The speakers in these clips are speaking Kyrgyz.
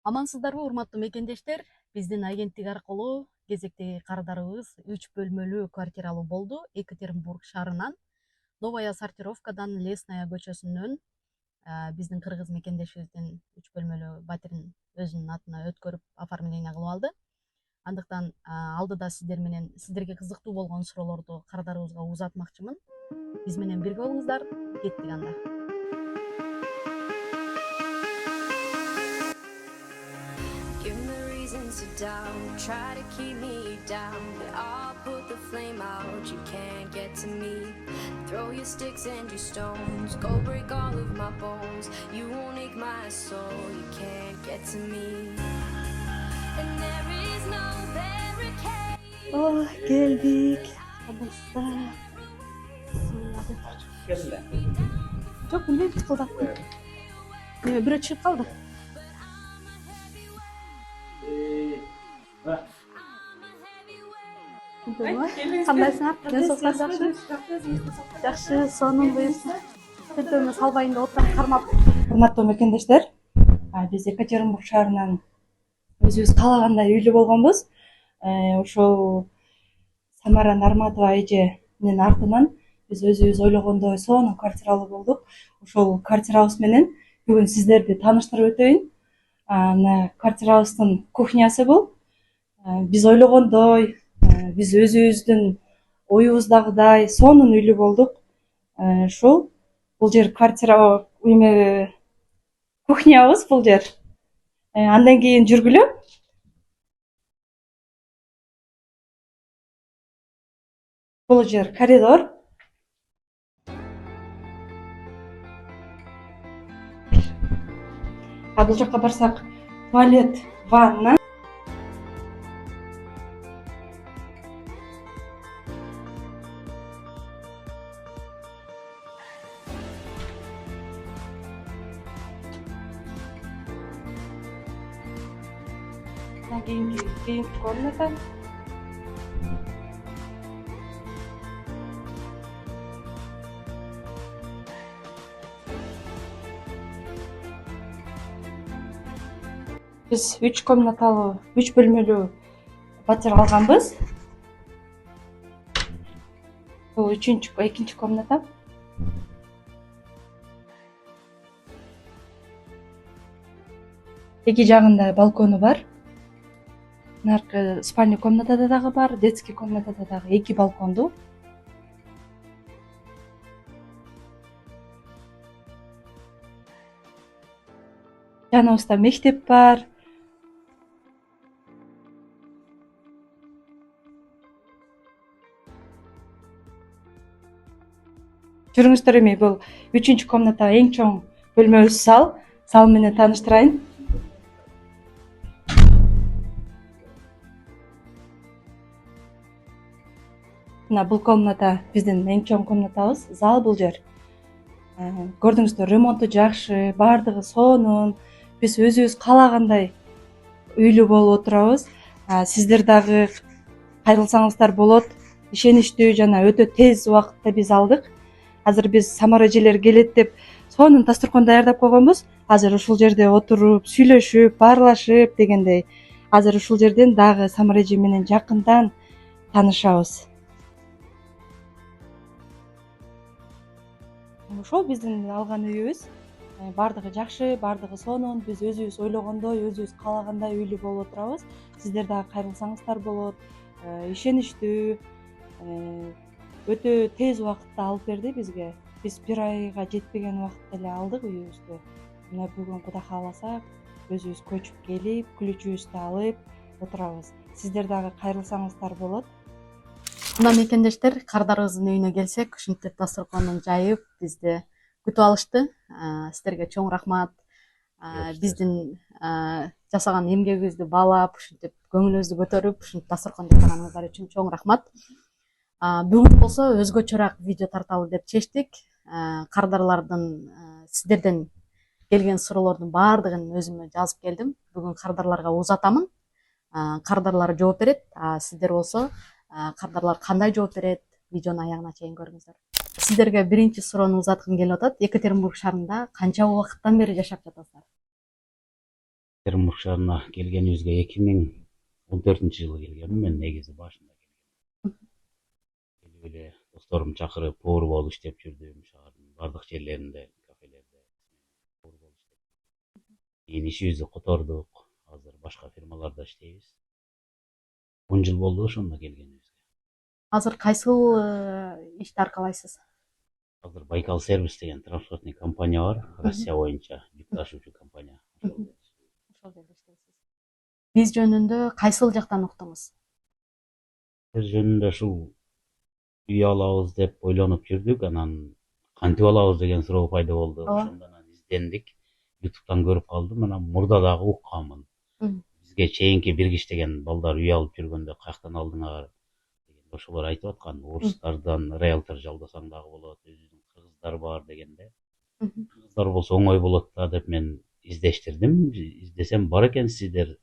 Амансыздарбы, урматтуу мекендештер? Биздин агенттик аркылуу кезектеги кардарыбыз 3 бөлмөлүү квартира алуу болду. Екатеринбург шаарынан Новая сортировкадан Лесная көчөсүнөн биздин кыргыз мекендешибиздин 3 бөлмөлүү батирин өзүнүн атына өткөрүп оформление кылып алды. Андыктан алдыда сиздерге кызыктуу болгон суроолорду кардарыбызга узатмакчымын. Биз менен бирге болуңуздар. Кеттик анда. Give me reasons to doubt, try to keep me down, but I'll put the flame out, you can't get to me. Throw your sticks and your stones, go break all of my bones, you won't ache my soul, you can't get to me. And there is no barricade. Келдик. Абыстай. Жок, билбейм, тыкылдап. Бирөө чыгып калды. Кандайсың? Жакшы, сонун буюрса. Өтөмө салбайын деп отуруп кармап. Урматтуу мекендештер, биз Екатеринбург шаарынан өзүбүз каалагандай үйлүү болгонбуз. Ошол Самара Нарматова эженин артынан биз өзүбүз ойлогондой сонун квартира алуу болдук. Ошол квартирабыз менен бүгүн сиздерди тааныштырып өтөйүн. Квартирабыздын кухнясы бул. Биз ойлогондой, биз өзүбүздүн оюбуздагыдай сонун үйлүү болдук. Ушул бул жер квартира кухнябыз бул жер. Андан кийин жүргүлө. Бул жер коридор. Бул жака барсак, туалет, ванна. Кийинки комната. Биз 3 комнаталуу, 3 бөлмөлүү батир алганбыз. Бул экинчи комната. Эки жагында балкону бар. Наркы спальный комнатада дагы бар, детский комнатада дагы 2 балкондуу. Жаныбызда мектеп бар. Жүрүңүздөр, эми бул 3 комната, эң чоң бөлмөбүз зал. Зал менен тааныштырайын. Мына бул комната биздин эң чоң комнатабыз. Зал бул жер. Көрдүңүздөр, ремонту жакшы, баардыгы сонун. Биз өзүбүз каалагандай үйлүү болуп отурабыз. Сиздер дагы кайрылсаңыздар болот. Ишеничтүү жана өтө тез убакытта биз алдык. Азыр биз Самара эжелер келет деп сонун дасторкон даярдап койгонбуз. Азыр ушул жерде отуруп, сүйлөшүп, баарлашып дегендей. Азыр ушул жерден дагы Самара эже менен жакындан таанышабыз. Ошол биздин алган үйүбүз. Баардыгы жакшы, баардыгы сонун. Биз өзүбүз ойлогондой, өзүбүз каалагандай үйлүү болуп отурабыз. Сиздер дагы кайрылсаңыздар болот. Ишеничтүү, өтө тез убакытта алып берди бизге. Биз 1 айга жетпеген убакытта эле алдык үйүбүздү. Мына бүгүн Кудай кааласа өзүбүз көчүп келип, күлүчүбүздү алып отурабыз. Сиздер дагы кайрылсаңыздар болот. Мына мекендештер, кардарыбыздын үйүнө келсек, ушинтип дасторконун жайып бизди күтүп алышты. Сиздерге чоң рахмат. Биздин жасаган эмгегибизди баалап, ушинтип көңүлүбүздү көтөрүп, ушинтип дасторкон жасаганыңыздар үчүн чоң рахмат. Бүгүн болсо өзгөчөрөөк видео тарталы деп чечтик. Кардарлардын сиздерден келген суроолордун баардыгын өзүмө жазып келдим. Бүгүн кардарларга узатамын. Кардарлар жооп берет. Сиздер болсо кардарлар кандай жооп берет, видеонун аягына чейин көрүңүздөр. Сиздерге биринчи суроону узаткым келип атат. Екатеринбург шаарында канча убакыттан бери жашап жатасыздар? Екатеринбург шаарына келгенибизге 2014-жылы келгенмин. Мен негизи башында келгем. Келип эле досторум чакырып повар болуп иштеп жүрдүм. Шаардын бардык жерлеринде, кафелерде повар болуп иштеп. Кийин ишибизди котордук. Азыр башка фирмаларда иштейбиз. 10 жыл болду ошондо келгенибизге. Азыр кайсыл ишти аркалайсыз? Азыр Байкал сервис деген транспортный компания бар. Россия боюнча жүк ташуучу компания. Ошол жерде иштейсиз. Биз жөнүндө кайсыл жактан уктуңуз? Биз жөнүндө ушул үй алабыз деп ойлонуп жүрдүк. Анан кантип алабыз деген суроо пайда болду. Ошондон издендик. YouTube'дан көрүп калдым. Анан мурда дагы укканмын. Бизге чейинки биргич деген балдар үй алып жүргөндө каяктан алдыңар деген ошолор айтып аткан. Орустардан риэлтор жалдасаң дагы болот, өзүбүздүн кыргыздар бар дегенде. Кыргыздар болсо оңой болот да деп мен издештирдим. Издесем бар экен сиздер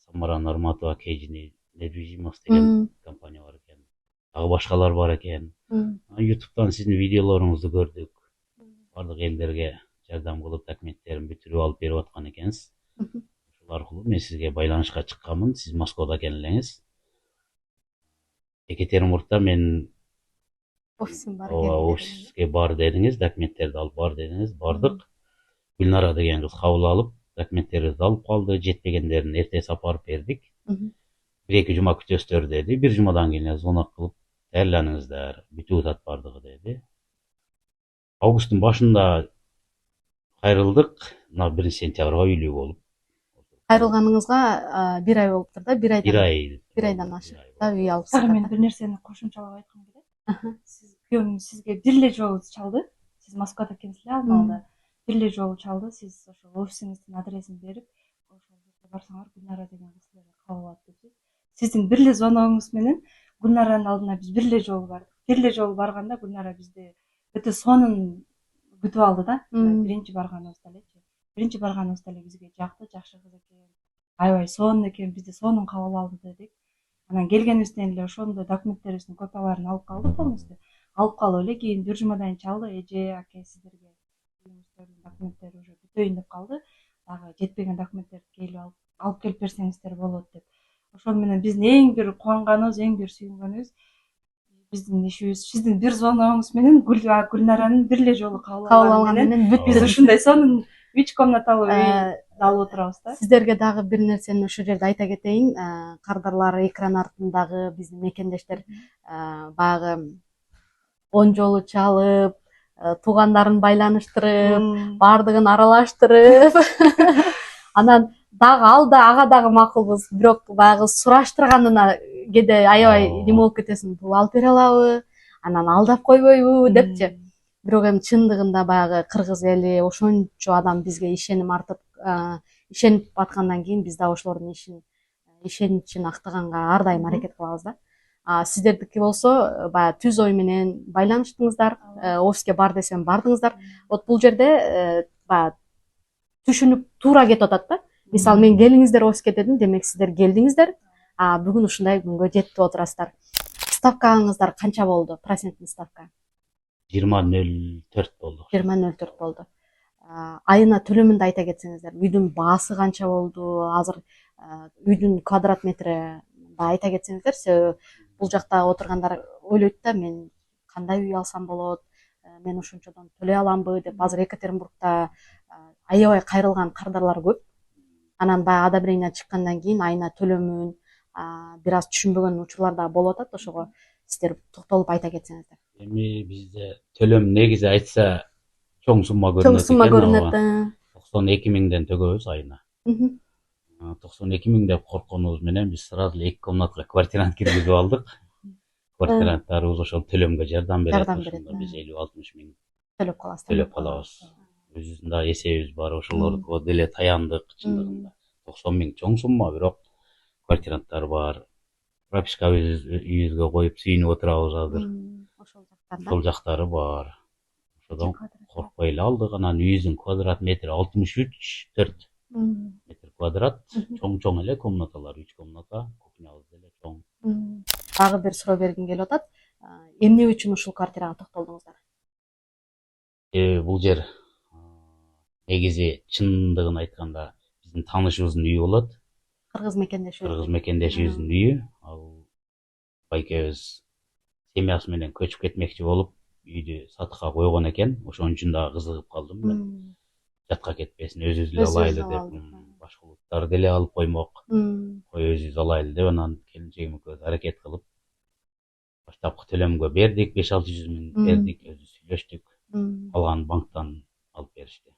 Самара Норматова Кейжини недвижимость деген компания бар экен. Дагы башкалар бар экен. YouTube'дан сиздин видеолоруңузду көрдүк. Бардык элдерге жардам кылып документтерин бүтүрүп алып берип аткан экенсиз. Ошол аркылуу мен сизге байланышка чыкканмын. Сиз Москвада экен элеңиз. Екатеринбургда мен Офисим бар. офиске бар дедиңиз, документтерди алып бар дедиңиз. Бардык. Гүлнара деген кыз кабыл алып, документтерди алып калды. Жетпегендерин эртең сапарып бердик. 1-2 жума күтөсүздөр деди. 1 жумадан кийин звонок кылып, даярданыңыздар, бүтүп атат бардыгы деди. Августтун башында кайрылдык. Мына 1 сентябрга үйлүү болуп. Кайрылганыңызга 1 ай болуптур да, 1 айдан ашык да үй алыпсыз. Дагы мен бир нерсени кошумчалап айткым келет. Сиз күйөөңүз сизге бир эле жолу чалды. Сиз Москвада экенсиз эле алдыңда. Бир эле жолу чалды. Сиз ошол офисиңиздин адресин берип, ошол жерге барсаңар Гүлнара деген кыз силерди кабыл алат депсиз. Сиздин бир эле звоногуңуз менен Гүлнаранын алдына биз бир эле жолу бардык. Бир эле жолу барганда Гүлнара бизди өтө сонун күтүп алды да. Биринчи барганыбызда элечи. Биринчи барганыбызда эле бизге жакты, жакшы кыз экен. Аябай сонун экен, бизди сонун кабыл алды дедик. Анан келгенибизден эле ошондо документтерибиздин копияларын алып калдык полностью. Алып калып эле кийин 1 жумадан чалды. Эже, аке сиздерге документтери уже бүтөйүн деп калды. Дагы жетпеген документтерди алып келип берсеңиздер болот деп. Ошол менен биздин эң бир кубанганыбыз, эң бир сүйүнгөнүбүз биздин ишибиз сиздин бир звоногуңуз менен Гүлнаранын бир эле жолу кабыл алганы менен биз ушундай сонун 3 комнаталуу үй алып отурабыз да. Сиздерге дагы бир нерсени ушул жерде айта кетейин. Кардарлар экран артындагы биздин мекендештер баягы 10 жолу чалып, туугандарын байланыштырып, бардыгын аралаштырып, анан дагы ага дагы макулбуз, бирок баягы сураштырганына кээде аябай неме болуп кетесиң, бул алып бере алабы, анан алдап койбойбу депчи. Бирок эми чындыгында баягы кыргыз эли ошончо адам бизге ишеним артып, ишенип аткандан кийин биз дагы ошолордун ишеничин актаганга ар дайым аракет кылабыз да. Сиздердики болсо баягы түз ой менен байланыштыңыздар, офиске бар десем бардыңыздар. Вот бул жерде баягы түшүнүк туура кетип атат да. Мисалы мен келиңиздер офиске дедим, демек сиздер келдиңиздер. Бүгүн ушундай күнгө жетип отурасыздар. Ставкаңыздар канча болду? Проценттин ставка? 20,04 болду. 20,04 болду. Айына төлөмүндө айта кетсеңиздер, үйдүн баасы канча болду? Азыр үйдүн квадрат метри айта кетсеңиздер, себеби бул жакта отургандар ойлойт да, мен кандай үй алсам болот, мен ошончодон төлөй аламбы деп. Азыр Екатеринбургда аябай кайрылган кардарлар көп. Анан баягы одобрение чыккандан кийин айына төлөмүн бир аз түшүнбөгөн учурлар да болуп атат. Ошого сиздер токтолуп айта кетсеңиздер. Эми бизде төлөм негизи айтса чоң сумма көрүнөт. Чоң сумма көрүнөт. 92 миңден төгөбүз айына. 92 миң деп коркконубуз менен биз сразу 2 комнатка квартирант киргизип алдык. Квартиранттарыбыз ошол төлөмгө жардам берет. Ошондо биз 50-60 миң төлөп калабыз. Өзүбүздүн да эсебибиз бар, ошолорго деле таяндык. Чындыгында 90 миң чоң сумма, бирок квартиранттар бар. Прописка үйүбүзгө коюп сүйүнүп отурабыз азыр. Ошол жактары бар. Ошодон коркпой эле алдык. Анан үйүбүздүн квадрат метри 63,4 метр квадрат. Чоң эле комнаталар, 3 комната, кухнябыз деле чоң. Дагы бир суроо бергим келип атат. Эмне үчүн ушул квартирага токтолдуңуздар? Бул жер негизи чындыгын айтканда биздин таанышыбыздын үйү болот. кыргыз мекендешибиз. Кыргыз мекендешибиздин үйү. Ал байкебиз семьясы менен көчүп кетмекчи болуп, үйдү сатыкка койгон экен. Ошон үчүн дагы кызыгып калдым мен. Жатка кетпесин, өзүбүз эле алайлы деп. Башкалыктар деле алып коймок. Кой өзүбүз алайлы деп анан келинчегим экөөбүз аракет кылып баштапкы төлөмгө бердик, 5-600 миң бердик, өзүбүз сүйлөштүк. Калганын банктан алып беришти.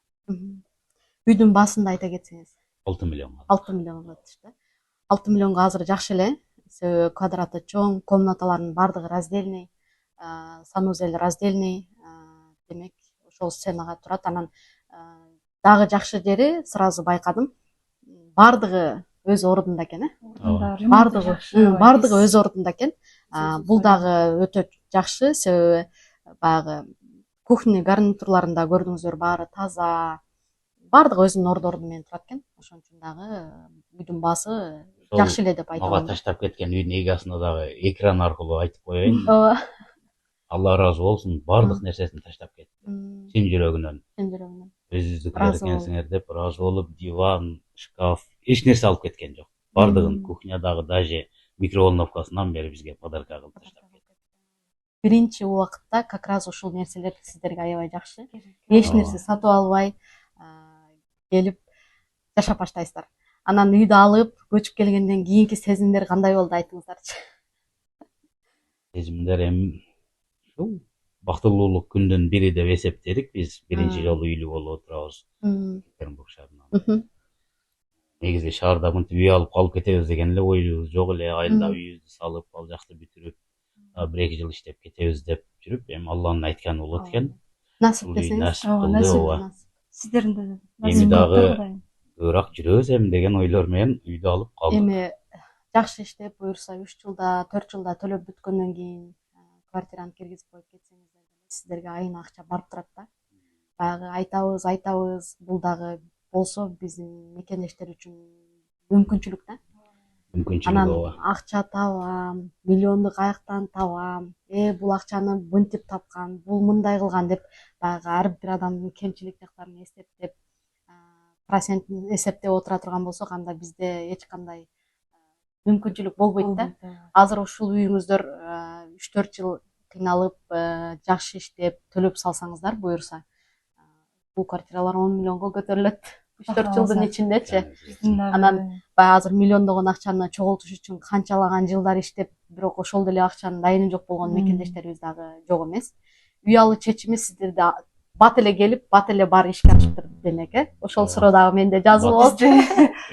Үйдүн баасында айта кетсеңиз. 6 миллионго. 6 миллионго атышты. 6 миллионго азыр жакшы эле. Себеби квадраты чоң, комнаталардын баардыгы раздельный, санузел раздельный. Демек, ошол сценага турат. Анан дагы жакшы жери сразу байкадым. Баардыгы өз ордунда экен, баардыгы өз ордунда экен. Бул дагы өтө жакшы, себеби баягы кухня гарнитурларында көрдүңүздөр, баары таза. Баардыгы өзүнүн ордору менен турат экен. Ошон үчүн дагы үйдүн баасы жакшы эле деп айта алам. Мага таштап кеткен үйдүн эгасына дагы экран аркылуу айтып коеюн. Алла ыраазы болсун, баардык нерсесин таштап кетти. Чын жүрөгүнөн. Өзүңүздүкүлөр экенсиңер деп ыраазы болуп, диван, шкаф, эч нерсе алып кеткен жок. Баардыгын кухнядагы даже микроволновкасынан бери бизге подарка кылып таштап кетти. Биринчи убакытта как раз ушул нерселер сиздерге аябай жакшы. Эч нерсе сатып албай келип жашап баштайсыздар. Анан үйдү алып көчүп келгенден кийинки сезимдер кандай болду, айтыңыздарчы. Сезимдер эми ушул бактылуулук күндүн бири деп эсептедик. Биз биринчи жолу үйлүү болуп отурабыз Екатеринбург шаарынан. Негизи шаарда мынтип үй алып калып кетебиз деген эле оюбуз жок эле. Айылда үйүбүздү салып, ал жакты бүтүрүп, 1-2 жыл иштеп кетебиз деп жүрүп, эми Алланын айтканы болот экен. Насип десеңиз. Ооба. Сиздердин да Эми дагы көбүрөөк жүрөбүз эми деген ойлор менен үйдү алып калдык. Эми жакшы иштеп, буюрса 3 жылда, 4 жылда төлөп бүткөндөн кийин квартираны киргизип коюп кетсеңиздер, сиздерге айына акча барып турат да. Баягы айтабыз, бул дагы болсо биздин мекендештер үчүн мүмкүнчүлүк да. Анан акча табам, миллионду каяктан табам, бул акчаны мынтип тапкан, бул мындай кылган деп баягы ар бир адамдын кемчилик жактарын эсептеп, процентин эсептеп отура турган болсок, анда бизде эч кандай мүмкүнчүлүк болбойт да. Азыр ушул үйүңүздөр 3-4 жыл кыйналып, жакшы иштеп, төлөп салсаңыздар, буюрса бул квартиралар 10 миллионго көтөрүлөт 3-4 жылдын ичиндечи. Анан баягы азыр миллиондогон акчаны чогултуш үчүн канчалаган жылдар иштеп, бирок ошол деле акчанын дайыны жок болгон мекендештерибиз дагы жок эмес. Үй алуу чечими сиздерде бат эле келип, бат эле бар ишке ашыптыр демек, Ошол суроо дагы менде жазылып болчу.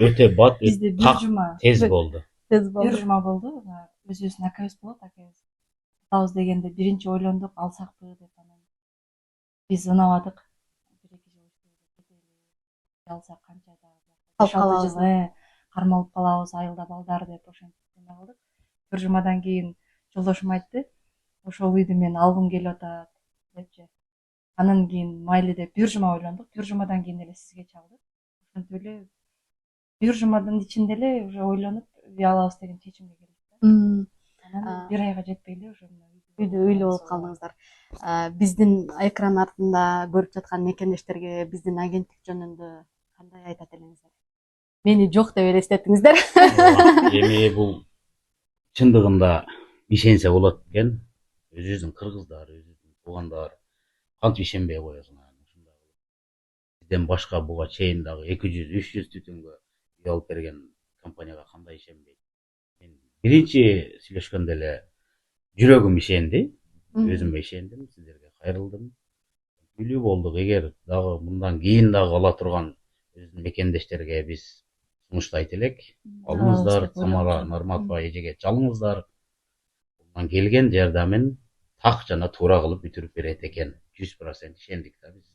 Өтө бат, бизде бир жума тез болду. Бир жума болду. Өзүбүздүн акабыз болот, акабыз. Алабыз дегенде биринчи ойлондук, алсакпы деп, анан биз ынабадык. 1-2 жыл иштеп алсак канча да кармалып калабыз, айылда балдар деп ошентип эме кылдык. Бир жумадан кийин жолдошум айтты, ошол үйдү мен алгым келип атат депчи. Анан кийин майлы деп бир жума ойлондук. Бир жумадан кийин эле сизге чалдык. Ошентип эле бир жумадын ичинде эле уже ойлонуп үй алабыз деген чечимге келдик. Анан 1 айга жетпей эле уже үйдө үйлүү болуп калдыңыздар. Биздин экран артында көрүп жаткан мекендештерге биздин агенттик жөнүндө кандай айтат элеңиздер? Мени жок деп элестеттиңиздер. Эми бул чындыгында ишенсе болот экен. Өзүбүздүн кыргыздар, өзүбүздүн туугандар кантип ишенбей коесуң анан. Бизден башка буга чейин дагы 200-300 түтүнгө үй алып берген компанияга кандай ишенбейт. Мен биринчи сүйлөшкөндө эле жүрөгүм ишенди, өзүмө ишендим, сиздерге кайрылдым. Үйлүү болдук. Эгер дагы мындан кийин дагы кала турган биздин мекендештерге биз сунуштайт элек. Алыңыздар, Самара Нарматова эжеге чалыңыздар. Мындан келген жардамын так жана туура кылып бүтүрүп берет экен. 100% ишендик да биз.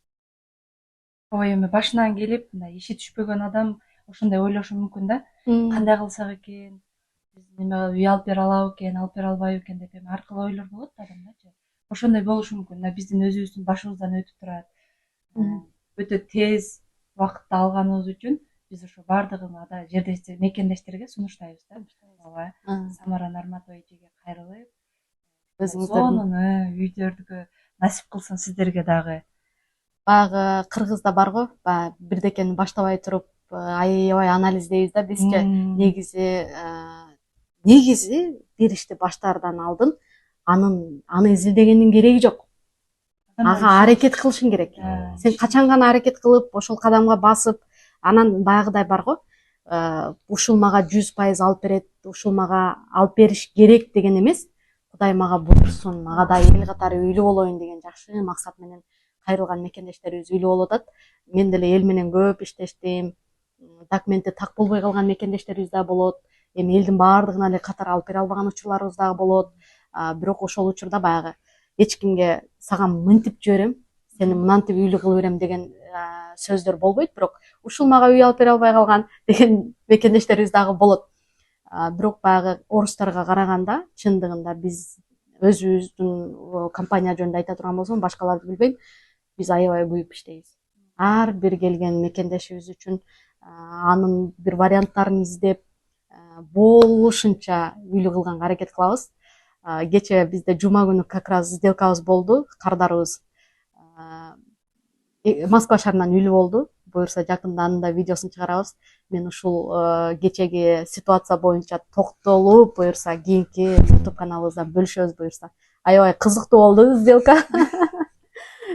Ой, эми башынан келип, мындай иши түшпөгөн адам ошондой ойлошу мүмкүн да. Кандай кылсак экен? Биз неме үй алып бере алабы экен, алып бере албайбы экен деп эми ар кыл ойлор болот адамдачы. Ошондой болушу мүмкүн да. Биздин өзүбүздүн башыбыздан өтүп турат. Өтө тез убакытта алганыбыз үчүн биз ошо баардыгын да жердештер, мекендештерге сунуштайбыз да. Ооба. Самара Нарматова эжеге кайрылып, өзүңүздөрдүн үйдөргө насип кылсын сиздерге дагы. Баягы кыргызда барго, баягы бирдекени баштабай туруп аябай анализдейбиз да бизче. Негизи бир ишти баштаардан алдын аны изилдегендин кереги жок. Ага аракет кылышың керек. Сен качан гана аракет кылып, ошол кадамга басып, анан баягыдай бар го. Ушул мага 100% алып берет, ушул мага алып бериш керек деген эмес. Кудай мага буйрсун, мага да эл катары үйлүү болоюн деген жакшы максат менен кайрылган мекендештерибиз үйлүү болуп атат. Мен деле эл менен көп иштештим. Документи так болбой калган мекендештерибиз да болот. Эми элдин баардыгына эле катар алып бере албаган учурларыбыз дагы болот. Бирок ошол учурда баягы эч кимге саган мынтип жиберем, сени мынантип үйлүү кылып берем деген сөздөр болбойт, бирок ушул мага үй алып бере албай калган деген мекендештерибиз дагы болот. Бирок баягы орустарга караганда чындыгында биз өзүбүздүн компания жөнүндө айта турган болсом, башкаларды билбейм, биз аябай күйүп иштейбиз. Ар бир келген мекендешибиз үчүн анын бир варианттарын издеп, болушунча үйлүү кылганга аракет кылабыз. Кече бизде жума күнү как раз сделкабыз болду, кардарыбыз Москва шаарынан үйлүү болду. Буюрса жакында анын да видеосун чыгарабыз. Мен ушул кечеги ситуация боюнча токтолуп, буюрса кийинки YouTube каналыбыздан бөлүшөбүз буюрса. Аябай кызыктуу болду сделка.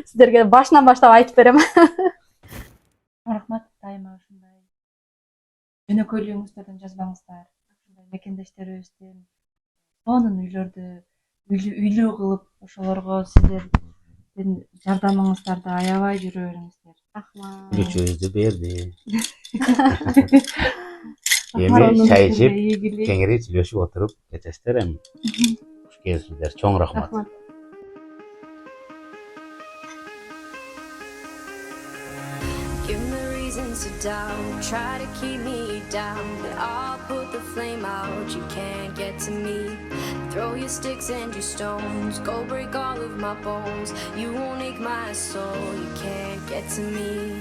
Сиздерге башынан баштап айтып берем. Рахмат, дайыма ушундай жөнөкөйлүгүңүздөрдөн жазбаңыздар. Ушундай мекендештерибиздин сонун үйлүү кылып, ошолорго сиздердин жардамыңыздарды аябай жүрө бериңиздер. Рахмат. Күчүбүздү берди. Эми чай ичип, кеңири сүйлөшүп отуруп кетесиздер эми. Куш келипсиздер. Чоң рахмат. Рахмат. Give me reasons to doubt, try to keep me down, but I'll put the flame out, you can't get to me. Throw your sticks and your stones, go break all of my bones. You won't ache my soul, you can't get to me.